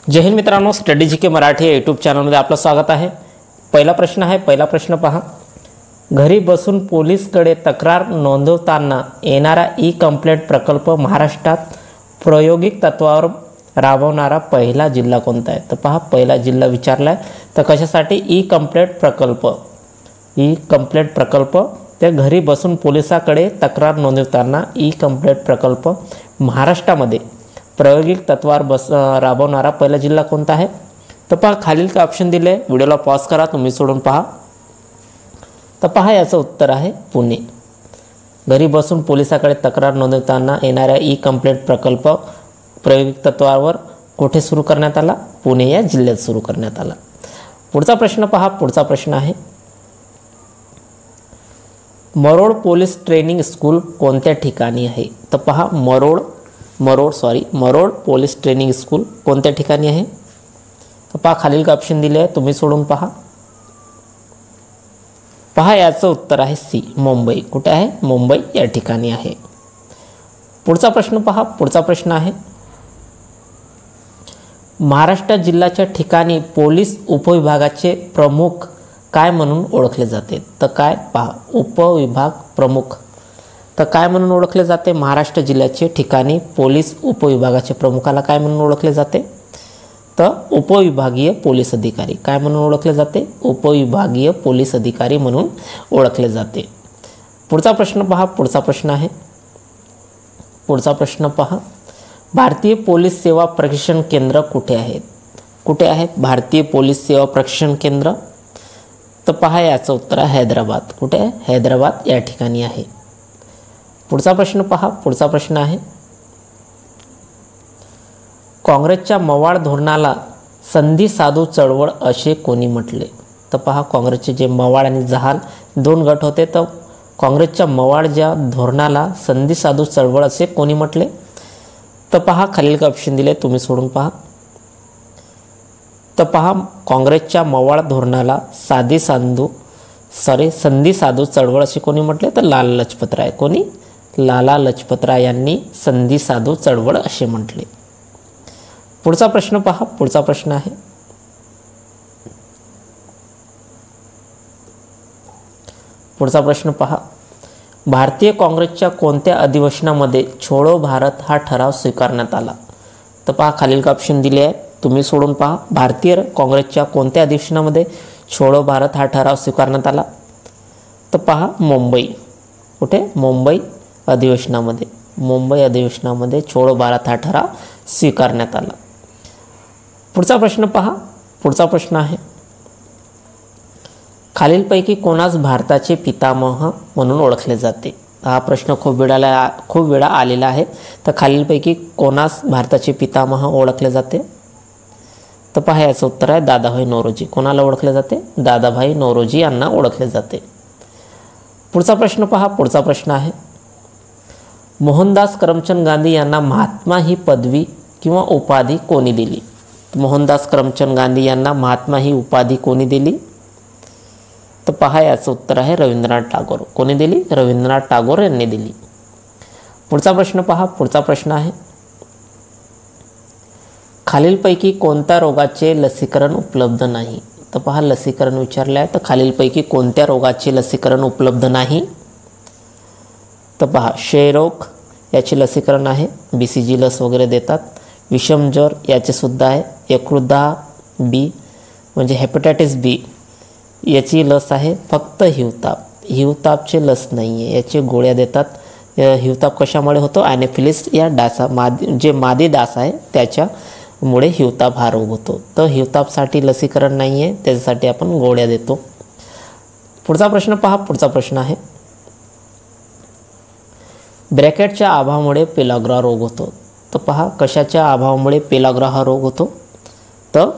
जय हिंद मित्रांनो, स्टडी जी के मराठी या यूट्यूब चॅनलमध्ये आपलं स्वागत आहे। पहिला प्रश्न पहा। घरी बसून पोलीसकडे तक्रार नोंदवताना येणारा ई कंप्लेंट प्रकल्प महाराष्ट्रात प्रायोगिक तत्वावर राबवणारा पहिला जिल्हा कोणता आहे? तर पहा, पहिला जिल्हा विचारलाय तर कशासाठी ई कंप्लेंट प्रकल्प ते घरी बसून पोलिसाकडे तक्रार नोंदवताना ई कंप्लेंट प्रकल्प महाराष्ट्रामध्ये प्रायोगिक तत्वावर राबवणारा पहिला जिल्हा कोणता आहे? तर पहा, खालील का ऑप्शन दिले, व्हिडिओला पॉज करा, तुम्ही सोडून पहा। तर पहा, याचं उत्तर आहे पुणे। घरी बसून पोलिसाकडे तक्रार नोंदवताना येणाऱ्या ई कंप्लेंट प्रकल्प प्रायोगिक तत्वावर कुठे सुरू करण्यात आला? पुणे या जिल्ह्यात सुरू करण्यात आला। पुढचा प्रश्न पहा। पुढचा प्रश्न आहे, मरोड पोलीस ट्रेनिंग स्कूल कोणत्या ठिकाणी आहे? तर पहा, मरोड पोलीस ट्रेनिंग स्कूल कोणत्या ठिकाणी आहे? तर पहा, खालील का ऑप्शन दिले आहे, तुम्ही सोडून पहा। पहा, याचं उत्तर आहे सी, मुंबई। कुठे आहे? मुंबई या ठिकाणी आहे। पुढचा प्रश्न पहा। पुढचा प्रश्न आहे, महाराष्ट्र जिल्ह्याच्या ठिकाणी पोलीस उपविभागाचे प्रमुख काय म्हणून ओळखले जाते? तर काय? पहा, उपविभाग प्रमुख तर काय म्हणून ओळखले जाते? महाराष्ट्र जिल्ह्याचे ठिकाणी पोलीस उपविभागाचे प्रमुखाला काय म्हणून ओळखले जाते? तर उपविभागीय पोलीस अधिकारी। काय म्हणून ओळखले जाते? उपविभागीय पोलीस अधिकारी म्हणून ओळखले जाते। पुढचा प्रश्न पहा। पुढचा प्रश्न आहे, पुढचा प्रश्न पहा, भारतीय पोलीस सेवा प्रशिक्षण केंद्र कुठे आहेत? कुठे आहेत भारतीय पोलीस सेवा प्रशिक्षण केंद्र? तर पहा, याचं उत्तर आहे हैदराबाद। कुठे आहे? हैदराबाद या ठिकाणी आहे। पुढचा प्रश्न पहा। पुढचा प्रश्न आहे, काँग्रेसच्या मवाळ धोरणाला संधी साधू चळवळ असे कोणी म्हटले? तर पहा, काँग्रेसचे जे मवाळ आणि जहाल दोन गट होते, तर काँग्रेसच्या मवाळ ज्या धोरणाला संधी साधू चळवळ असे कोणी म्हटले? तर पहा, खालील का ऑप्शन दिले, तुम्ही सोडून पहा। तर पहा, काँग्रेसच्या मवाळ धोरणाला संधी साधू चळवळ असे कोणी म्हटले? तर लाला लजपत राय। कोणी? लाला लजपत राय यांनी संधी साधू चळवळ असे म्हटले। पुढचा प्रश्न पहा। पुढचा प्रश्न आहे, पुढचा प्रश्न पहा, भारतीय काँग्रेसच्या कोणत्या अधिवेशनामध्ये छोडो भारत हा ठराव स्वीकारण्यात आला? तर पहा, खालील का ऑप्शन दिले आहे, तुम्ही सोडून पहा। भारतीय काँग्रेसच्या कोणत्या अधिवेशनामध्ये छोडो भारत हा ठराव स्वीकारण्यात आला? तर पहा, मुंबई। कुठे? मुंबई अधिवेशनामध्ये। मुंबई अधिवेशनामध्ये छोडो भारत हा ठराव स्वीकारण्यात आला। पुढचा प्रश्न पहा। पुढचा प्रश्न आहे, खालीलपैकी कोणास भारताचे पितामह म्हणून ओळखले जाते? हा प्रश्न खूप वेळा आलेला आहे। तर खालीलपैकी कोणास भारताचे पितामह ओळखले जाते? तर पहा, याचं उत्तर आहे दादाभाई नौरोजी। कोणाला ओळखले जाते? दादाभाई नौरोजी यांना ओळखले जाते। पुढचा प्रश्न पहा। पुढचा प्रश्न आहे, मोहनदास करमचंद गांधी यांना महात्मा ही पदवी किंवा उपाधी कोणी दिली? मोहनदास करमचंद गांधी यांना महात्मा ही उपाधी कोणी दिली? तर पहा, याचं उत्तर आहे रवींद्रनाथ टागोर। कोणी दिली? रवींद्रनाथ टागोर यांनी दिली। पुढचा प्रश्न पहा। पुढचा प्रश्न आहे, खालीलपैकी कोणत्या रोगाचे लसीकरण उपलब्ध नाही? तर पहा, लसीकरण विचारले आहे, तर खालीलपैकी कोणत्या रोगाचे लसीकरण उपलब्ध नाही? तर पहा, क्षयरोग याचे लसीकरण आहे, BCG लस वगैरे देतात। विषम ज्वर याचे सुद्धा आहे। यकृतदाह बी म्हणजे हेपॅटायटिस बी याची लस आहे। फक्त हिवतापचे लस नाही आहे, याचे गोळ्या देतात। हिवताप कशामुळे होतो? ॲनोफिलिस या डासा जे मादी डास आहे त्याच्यामुळे हिवताप हा रोग होतो। तर हिवतापसाठी लसीकरण नाही आहे, त्याच्यासाठी आपण गोळ्या देतो। पुढचा प्रश्न पहा। पुढचा प्रश्न आहे, ब्रॅकेटच्या अभावामुळे पेलाग्रा रोग होतो। तर पहा, कशाच्या अभावामुळे पेलाग्रा हा रोग होतो? तर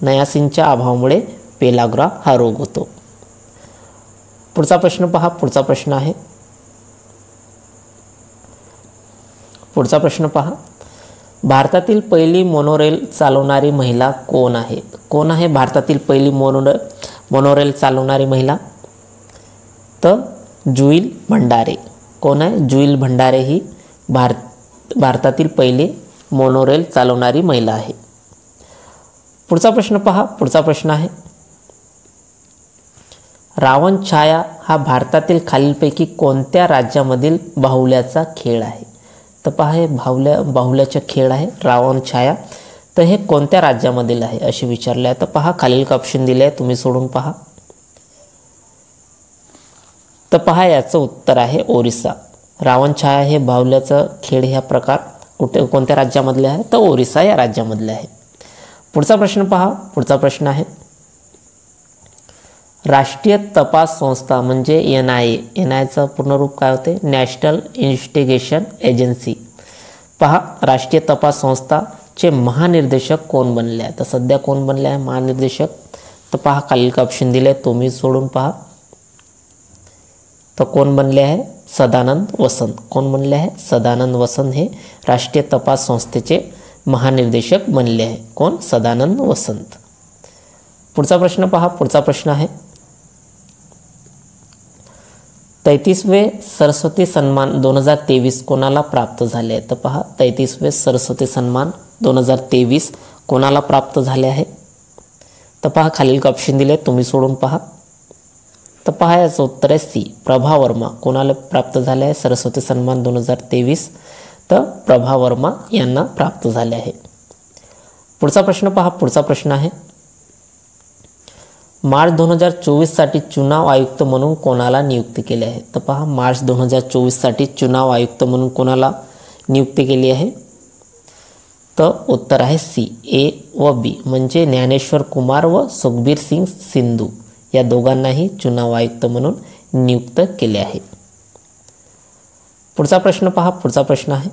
नयासिनच्या अभावामुळे पेलाग्रा हा रोग होतो। पुढचा प्रश्न पहा। पुढचा प्रश्न आहे, पुढचा प्रश्न पहा, भारतातील पहिली मोनोरेल चालवणारी महिला कोण आहे? कोण आहे भारतातील पहिली मोनोरेल चालवणारी महिला? तर जुईल भंडारे। कोण आहे? जुईल भंडारे ही भारतातील पहिली मोनोरेल चालवणारी महिला आहे. पुढचा प्रश्न पहा. पुढचा प्रश्न आहे, रावण छाया हा भारतातील खालीलपैकी कोणत्या राज्यामधील बाहुल्याचा खेळ आहे? तर पहा, हे बाहुल्याचा खेळ आहे रावण छाया. तर हे कोणत्या राज्यामधील आहे असे विचारले आहे. तर पहा, खालील ऑप्शन दिले आहे, तुम्ही सोडून पहा. तर पहा, याचं उत्तर आहे ओरिसा. रावण छाया हे बाहुल्याचा खेळ ह्या प्रकार कोणत्या राज्यामधले आहे? तर ओरिसा या राज्यामधले आहे. पुढचा प्रश्न पहा. पुढचा प्रश्न आहे, राष्ट्रीय तपास संस्था म्हणजे NIA, NIAचं पूर्ण रूप काय होते? National investigation agency. पहा, राष्ट्रीय तपास संस्थाचे महानिर्देशक कोण बनले आहे? तर सध्या कोण बनले आहे महानिर्देशक? तर पहा, खालील ऑप्शन दिले, तुम्ही सोडून पहा. तर कोण बनले आहे? सदानंद वसंत. कोण बनले आहे? सदानंद वसंत हे राष्ट्रीय तपास संस्थेचे महानिर्देशक बनले आहे. कोण? सदानंद वसंत. पुढचा प्रश्न पहा. पुढचा प्रश्न आहे, 33वे सरस्वती सन्मान 2023 कोणाला प्राप्त झाले आहे? तर पहा, 33वे सरस्वती सन्मान 2023 कोणाला प्राप्त झाले आहे? तर पहा, खालील ऑप्शन दिले, तुम्ही सोडून पहा. तर पहा, याचं उत्तर आहे सी, प्रभा वर्मा. कोणाला प्राप्त झाले आहे सरस्वती सन्मान 2023? तर प्रभा वर्मा यांना प्राप्त झाले आहे. पुढचा प्रश्न पहा. पुढचा प्रश्न आहे, मार्च 2024 साठी चुनाव आयुक्त म्हणून कोणाला नियुक्ती केली आहे? तर पहा, मार्च 2024 साठी चुनाव आयुक्त म्हणून कोणाला नियुक्ती केली आहे? तर उत्तर आहे सी, A व B म्हणजे ज्ञानेश्वर कुमार व सुखबीर सिंग सिंधू या दोघांनाही चुनाव आयुक्त म्हणून नियुक्त केले आहे. पुढचा प्रश्न पहा. पुढचा प्रश्न आहे,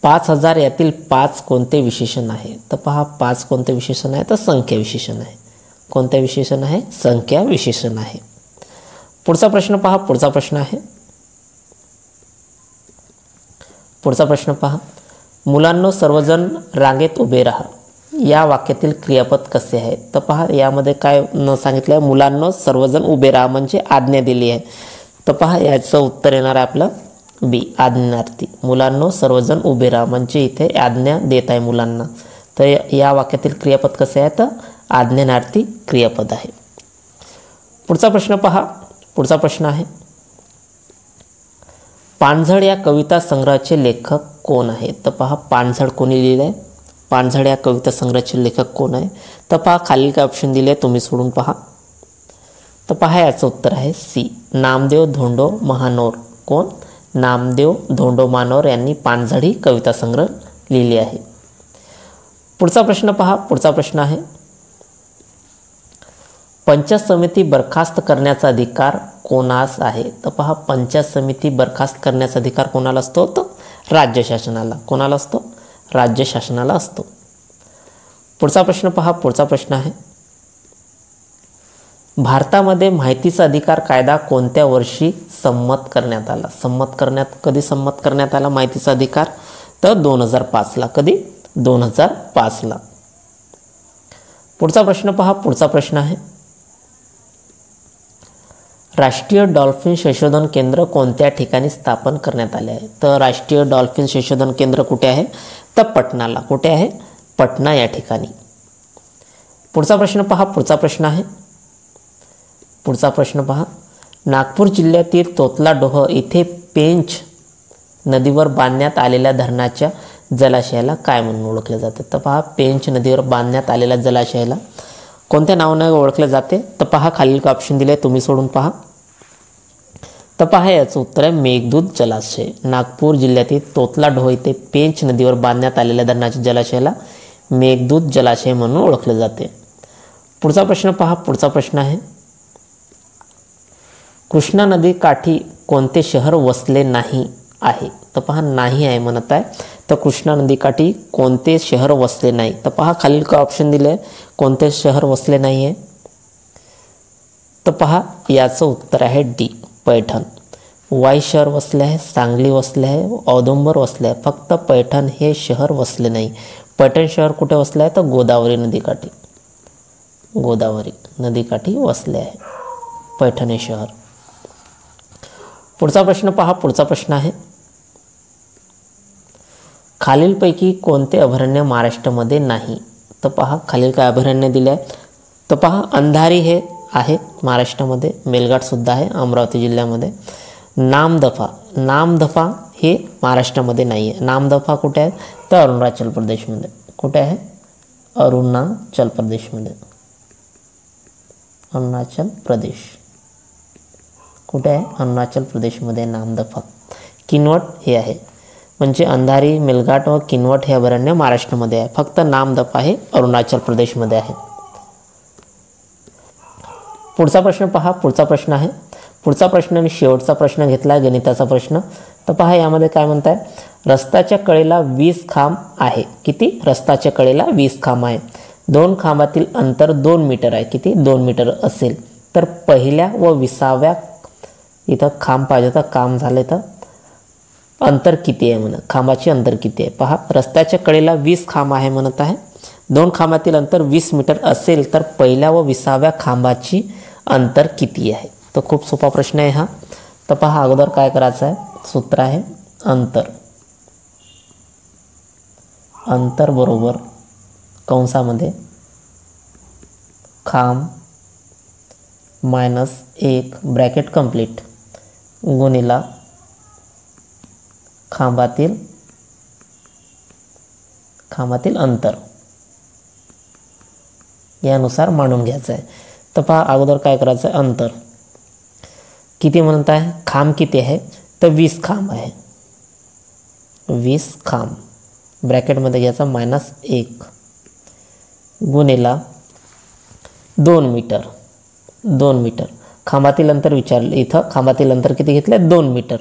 5000 यातील 5 कोणते विशेषण आहे? तर पहा, 5 कोणते विशेषण आहे? तर संख्या विशेषण आहे. कोणते विशेषण आहे? संख्या विशेषण आहे. पुढचा प्रश्न पहा. पुढचा प्रश्न आहे, पुढचा प्रश्न पहा, मुलांनो सर्वजण रांगेत उभे राहा या वाक्यातील क्रियापद कसे आहे? तर पहा, यामध्ये काय सांगितलं आहे? मुलांनो सर्वजण उभे राहा म्हणजे आज्ञा दिली आहे. तर पहा, याचं उत्तर येणार आहे आपलं B, आज्ञार्थी. मुलांनो सर्वजण उभे राहा म्हणजे इथे आज्ञा देत आहे मुलांना. तर या वाक्यातील क्रियापद कसे आहे? तर आज्ञार्थी क्रियापद आहे. पुढचा प्रश्न पहा. पुढचा प्रश्न आहे, पानझड या कविता संग्रहाचे लेखक कोण आहे? तर पहा, पानझड कोणी लिहिले आहे? पानझड या कविता संग्रहाचे लेखक कोण आहे? तर पहा, खालील काय ऑप्शन दिले, तुम्ही सोडून पहा. तर पहा, याचं उत्तर आहे सी, नामदेव धोंडो महानोर. कोण? नामदेव धोंडो महानोर यांनी पानझड ही कविता संग्रह लिहिली आहे. पुढचा प्रश्न पहा. पुढचा प्रश्न आहे, पंचायत समिती बरखास्त करण्याचा अधिकार कोणास आहे? तर पहा, पंचायत समिती बरखास्त करण्याचा अधिकार कोणाला असतो? तर राज्य शासनाला. कोणाला असतो? राज्य शासनाला असतो. पुढचा प्रश्न पहा. पुढचा प्रश्न आहे, भारतामध्ये माहितीचा अधिकार कायदा कोणत्या वर्षी संमत करण्यात आला? कधी संमत करण्यात आला माहितीचा अधिकार? तर 2005 ला. कधी? 2005 ला. पुढचा प्रश्न पहा. पुढचा प्रश्न आहे, राष्ट्रीय डॉल्फिन संशोधन केंद्र कोणत्या ठिकाणी स्थापन करण्यात आले आहे? तर राष्ट्रीय डॉल्फिन संशोधन केंद्र कुठे आहे? तर पटनाला. कुठे आहे? पटना या ठिकाणी. पुढचा प्रश्न पहा. पुढचा प्रश्न आहे, पुढचा प्रश्न पहा, नागपूर जिल्ह्यातील तोतलाडोह इथे पेंच नदीवर बांधण्यात आलेल्या धरणाच्या जलाशयाला काय म्हणून ओळखले जाते? तर पहा, पेंच नदीवर बांधण्यात आलेल्या जलाशयाला कोणत्या नावाने ओळखले जाते? तर पहा, खालील ऑप्शन दिले, तुम्ही सोडून पहा. तर पहा, याचं उत्तर आहे मेघदूत जलाशय. नागपूर जिल्ह्यातील तोतलाडोह इथे पेंच नदीवर बांधण्यात आलेल्या धरणाच्या जलाशयाला मेघदूत जलाशय म्हणून ओळखले जाते. पुढचा प्रश्न पहा. पुढचा प्रश्न आहे, कृष्णा नदी काठी कोणते शहर वसले नाही आहे? तर पहा, नाही आहे म्हणत आहे. तर कृष्णा नदी काठी कोणते शहर वसले नाही? तर पहा, खालील का ऑप्शन दिले, कोणते शहर वसले नाही आहे? तर पहा, याचं उत्तर आहे डी, पैठण. वाई शहर वसले आहे, सांगली वसले आहे, औदुंबर वसले आहे, फक्त पैठण हे शहर वसले नाही. पैठण शहर कुठे वसले आहे? तर गोदावरी नदीकाठी. गोदावरी नदीकाठी वसले आहे पैठण हे शहर. पुढचा प्रश्न पहा. पुढचा प्रश्न आहे, खालीलपैकी कोणते अभयारण्य महाराष्ट्रामध्ये नाही? तर पहा खालील काय अभयारण्य दिले आहे. तर पहा अंधारी हे आहे महाराष्ट्रामध्ये, मेलघाटसुद्धा आहे अमरावती जिल्ह्यामध्ये. नामदफा हे महाराष्ट्रामध्ये नाही आहे. नामदफा कुठे आहे? तर अरुणाचल प्रदेशमध्ये. कुठे आहे? अरुणाचल प्रदेशमध्ये. अरुणाचल प्रदेश कुठे आहे? अरुणाचल प्रदेशमध्ये नामदफा. किनवट हे आहे, म्हणजे अंधारी, मेलघाट व किनवट हे अभयारण्य महाराष्ट्रामध्ये आहे. फक्त नामदफा हे अरुणाचल प्रदेशमध्ये आहे. पुढचा प्रश्न पहा. पुढचा प्रश्न आणि शेवटचा प्रश्न घेतला आहे गणिताचा प्रश्न. तर पहा यामध्ये काय म्हणत आहे. रस्त्याच्या कडेला 20 खांब आहे. किती? रस्त्याच्या कडेला 20 खांब आहे. 2 खांबातील अंतर 2 मीटर आहे. किती? 2 मीटर असेल तर पहिल्या व 20व्या इथं खांब पाहिजे तर काम झाले तर अंतर किती आहे म्हणा. खांबाचे अंतर किती आहे पहा. रस्त्याच्या कडेला 20 खांब आहे म्हणत आहे. 2 खांबातील अंतर 20 मीटर असेल तर पहिल्या व 20व्या खांबाची अंतर किती आहे. तर खूप सोपा प्रश्न आहे हा. तर पहा अगोदर काय करायचं आहे. सूत्र आहे अंतर बरोबर कंसामध्ये खांब -1 ब्रॅकेट कंप्लीट गुणिला खांबातील अंतर यानुसार मांडून घ्यायचं आहे. तर पहा अगोदर काय करायचं आहे. अंतर किती म्हणत आहे. खांब किती आहे तर 20 खांब आहे. 20 खांब ब्रॅकेटमध्ये घ्यायचा -1 गुणिला 2 मीटर. खांबातील अंतर विचारले. इथं खांबातील अंतर किती घेतले? 2 मीटर.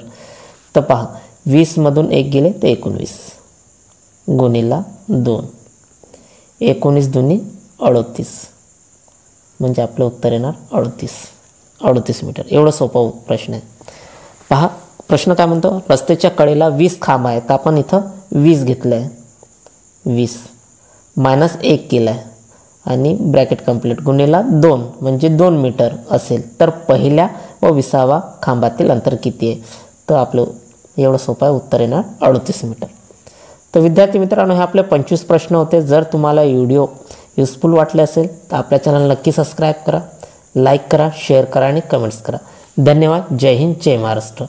तर पहा 20 मधून 1 गेले तर 19 गुणिला 2. 19 दुनी 38 म्हणजे आपलं उत्तर येणार 38 मीटर. एवढं सोपा प्रश्न आहे. पहा प्रश्न काय म्हणतो. रस्त्याच्या कडेला 20 खांब आहे. तर आपण इथं 20 घेतलं आहे. 20 -1 केलं आहे आणि ब्रॅकेट कंप्लीट गुणिला 2 म्हणजे 2 मीटर असेल तर पहिल्या व 20व्या खांबातील अंतर किती आहे. तर आपलं एवढं सोपं आहे. उत्तर येणार 38 मीटर. तर विद्यार्थी मित्रांनो हे आपले 25 प्रश्न होते. जर तुम्हाला व्हिडिओ युजफुल वाटले असेल तर आपल्या चॅनल नक्की सबस्क्राईब करा, लाईक करा, शेअर करा आणि कमेंट्स करा. धन्यवाद. जय हिंद, जय महाराष्ट्र.